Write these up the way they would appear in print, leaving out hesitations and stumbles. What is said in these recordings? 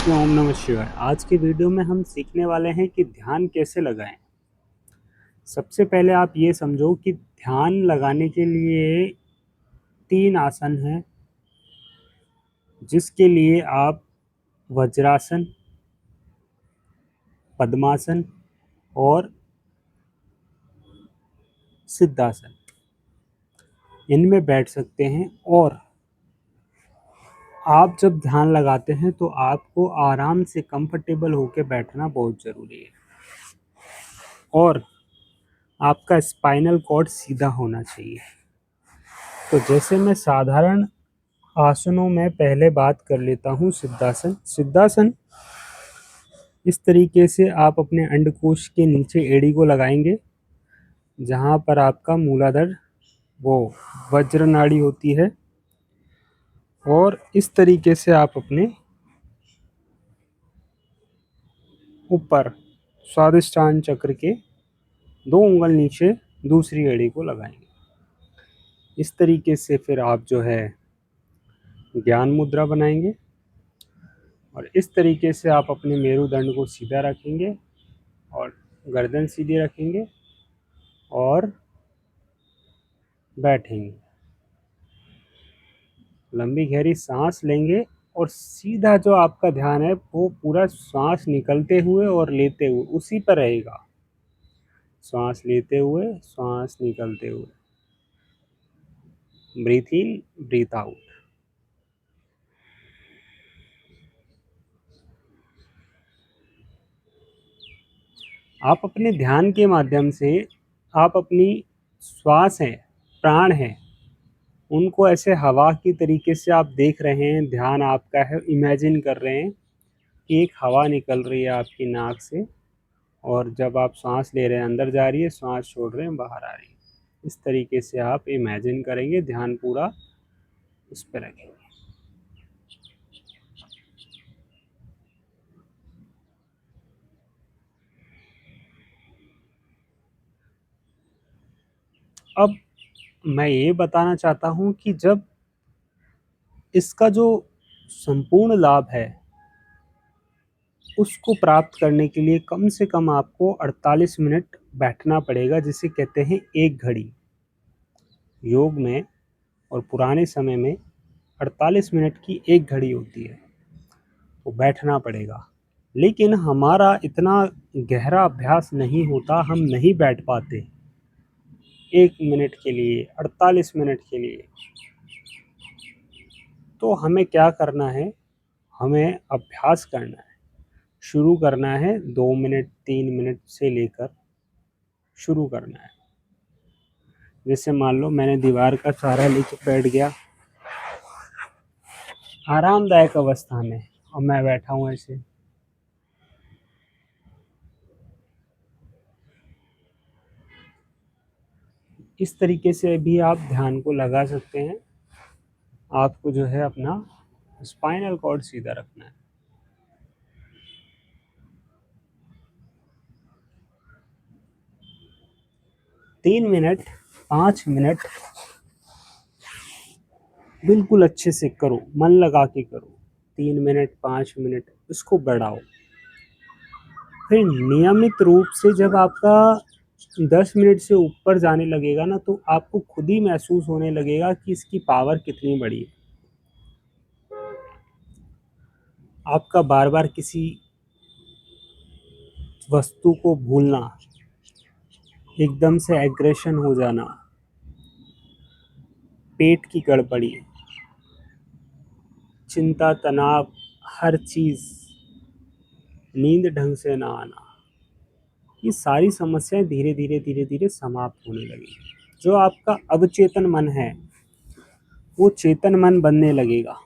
ओम नमः शिवाय। आज के वीडियो में हम सीखने वाले हैं कि ध्यान कैसे लगाएं। सबसे पहले आप ये समझो कि ध्यान लगाने के लिए 3 आसन हैं, जिसके लिए आप वज्रासन, पद्मासन और सिद्धासन इनमें बैठ सकते हैं। और आप जब ध्यान लगाते हैं तो आपको आराम से कंफर्टेबल होकर बैठना बहुत ज़रूरी है और आपका स्पाइनल कॉर्ड सीधा होना चाहिए। तो जैसे मैं साधारण आसनों में पहले बात कर लेता हूँ सिद्धासन। सिद्धासन इस तरीके से आप अपने अंडकोश के नीचे एड़ी को लगाएंगे, जहाँ पर आपका मूलाधार वो वज्र नाड़ी होती है, और इस तरीके से आप अपने ऊपर स्वादिष्टान चक्र के 2 उंगल नीचे दूसरी एड़ी को लगाएंगे। इस तरीके से फिर आप जो है ज्ञान मुद्रा बनाएंगे और इस तरीके से आप अपने मेरुदंड को सीधा रखेंगे और गर्दन सीधी रखेंगे और बैठेंगे। लंबी गहरी सांस लेंगे और सीधा जो आपका ध्यान है वो पूरा सांस निकलते हुए और लेते हुए उसी पर रहेगा। सांस लेते हुए, सांस निकलते हुए, ब्रीथ इन, ब्रीथ आउट। आप अपने ध्यान के माध्यम से आप अपनी श्वास है, प्राण है, उनको ऐसे हवा की तरीके से आप देख रहे हैं। ध्यान आपका है, इमेजिन कर रहे हैं कि एक हवा निकल रही है आपकी नाक से और जब आप सांस ले रहे हैं अंदर जा रही है, सांस छोड़ रहे हैं बाहर आ रही है। इस तरीके से आप इमेजिन करेंगे, ध्यान पूरा इस पर रखेंगे। अब मैं ये बताना चाहता हूँ कि जब इसका जो संपूर्ण लाभ है उसको प्राप्त करने के लिए कम से कम आपको 48 मिनट बैठना पड़ेगा, जिसे कहते हैं एक घड़ी। योग में और पुराने समय में 48 मिनट की एक घड़ी होती है, तो बैठना पड़ेगा। लेकिन हमारा इतना गहरा अभ्यास नहीं होता, हम नहीं बैठ पाते 1 मिनट के लिए, 48 मिनट के लिए। तो हमें क्या करना है, हमें अभ्यास करना है। शुरू करना है 2 मिनट 3 मिनट से लेकर शुरू करना है। जैसे मान लो मैंने दीवार का सहारा लेके बैठ गया आरामदायक अवस्था में और मैं बैठा हूँ ऐसे। इस तरीके से भी आप ध्यान को लगा सकते हैं। आपको जो है अपना स्पाइनल कॉर्ड सीधा रखना है। तीन मिनट 5 मिनट बिल्कुल अच्छे से करो, मन लगा के करो। 3 मिनट 5 मिनट इसको बढ़ाओ। फिर नियमित रूप से जब आपका 10 मिनट से ऊपर जाने लगेगा ना, तो आपको खुद ही महसूस होने लगेगा कि इसकी पावर कितनी बड़ी है। आपका बार बार किसी वस्तु को भूलना, एकदम से एग्रेशन हो जाना, पेट की गड़बड़ी, चिंता तनाव, हर चीज़, नींद ढंग से ना आना, ये सारी समस्याएं धीरे धीरे धीरे धीरे समाप्त होने लगेगी। जो आपका अवचेतन मन है वो चेतन मन बनने लगेगा,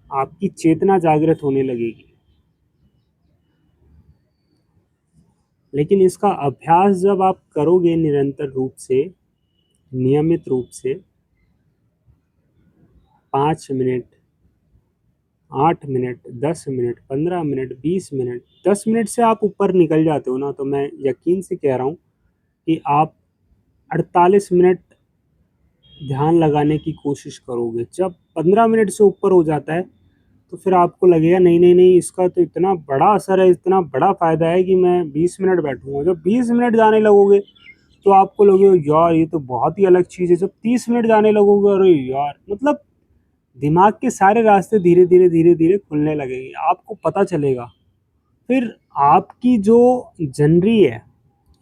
आपकी चेतना जागृत होने लगेगी। लेकिन इसका अभ्यास जब आप करोगे निरंतर रूप से, नियमित रूप से, 5 minute 8 minute 10 minute 15 minute 20 minute, 10 minute से आप ऊपर निकल जाते हो ना, तो मैं यकीन से कह रहा हूँ कि आप 48 मिनट ध्यान लगाने की कोशिश करोगे। जब 15 मिनट से ऊपर हो जाता है तो फिर आपको लगेगा नहीं नहीं नहीं, इसका तो इतना बड़ा असर है, इतना बड़ा फ़ायदा है कि मैं 20 मिनट बैठूंगा। जब 20 मिनट जाने लगोगे तो आपको लगेगा यार ये तो बहुत ही अलग चीज़ है। जब 30 मिनट जाने लगोगे, अरे यार, मतलब दिमाग के सारे रास्ते धीरे धीरे धीरे धीरे खुलने लगेंगे, आपको पता चलेगा। फिर आपकी जो जनरी है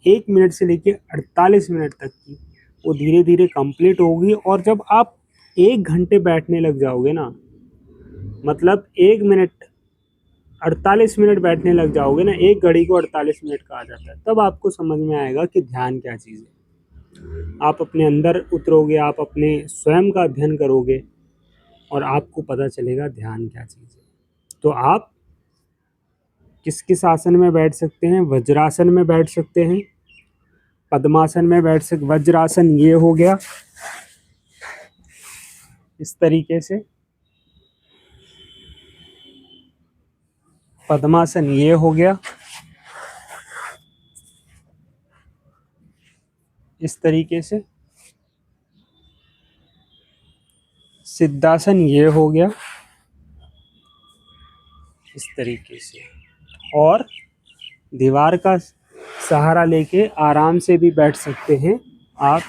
1 मिनट से लेके 48 मिनट तक की, वो धीरे धीरे कंप्लीट होगी। और जब आप 1 घंटे बैठने लग जाओगे ना, मतलब 1 मिनट 48 मिनट बैठने लग जाओगे ना, एक घड़ी को 48 मिनट कहा जाता है, तब आपको समझ में आएगा कि ध्यान क्या चीज़ है। आप अपने अंदर उतरोगे, आप अपने स्वयं का अध्ययन करोगे और आपको पता चलेगा ध्यान क्या चीज़ है। तो आप किस किस आसन में बैठ सकते हैं? वज्रासन में बैठ सकते हैं, पद्मासन में बैठ सकते। वज्रासन ये हो गया इस तरीके से, पद्मासन ये हो गया इस तरीके से, सिद्धासन ये हो गया इस तरीके से, और दीवार का सहारा लेके आराम से भी बैठ सकते हैं आप,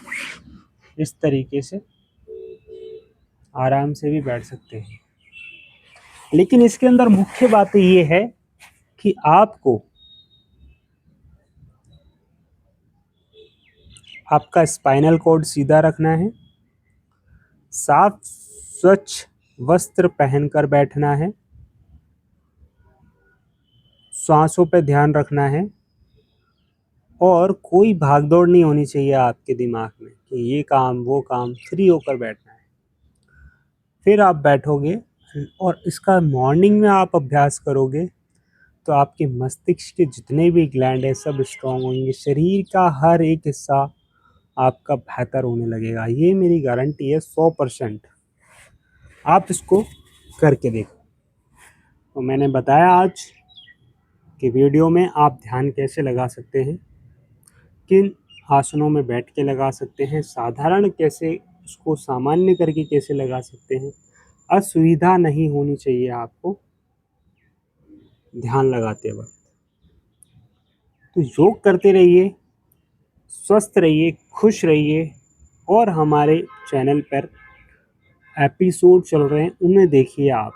इस तरीके से आराम से भी बैठ सकते हैं। लेकिन इसके अंदर मुख्य बात ये है कि आपको आपका स्पाइनल कॉर्ड सीधा रखना है, साफ स्वच्छ वस्त्र पहनकर बैठना है, सांसों पे ध्यान रखना है, और कोई भागदौड़ नहीं होनी चाहिए आपके दिमाग में कि ये काम वो काम, फ्री होकर बैठना है। फिर आप बैठोगे और इसका मॉर्निंग में आप अभ्यास करोगे तो आपके मस्तिष्क के जितने भी ग्लैंड है सब स्ट्रांग होंगे, शरीर का हर एक हिस्सा आपका बेहतर होने लगेगा। ये मेरी गारंटी है 100%। आप इसको करके देखो। तो मैंने बताया आज कि वीडियो में आप ध्यान कैसे लगा सकते हैं, किन आसनों में बैठ के लगा सकते हैं, साधारण कैसे उसको सामान्य करके कैसे लगा सकते हैं। असुविधा नहीं होनी चाहिए आपको ध्यान लगाते वक्त। तो योग करते रहिए, स्वस्थ रहिए, खुश रहिए। और हमारे चैनल पर एपिसोड चल रहे हैं, उन्हें देखिए आप।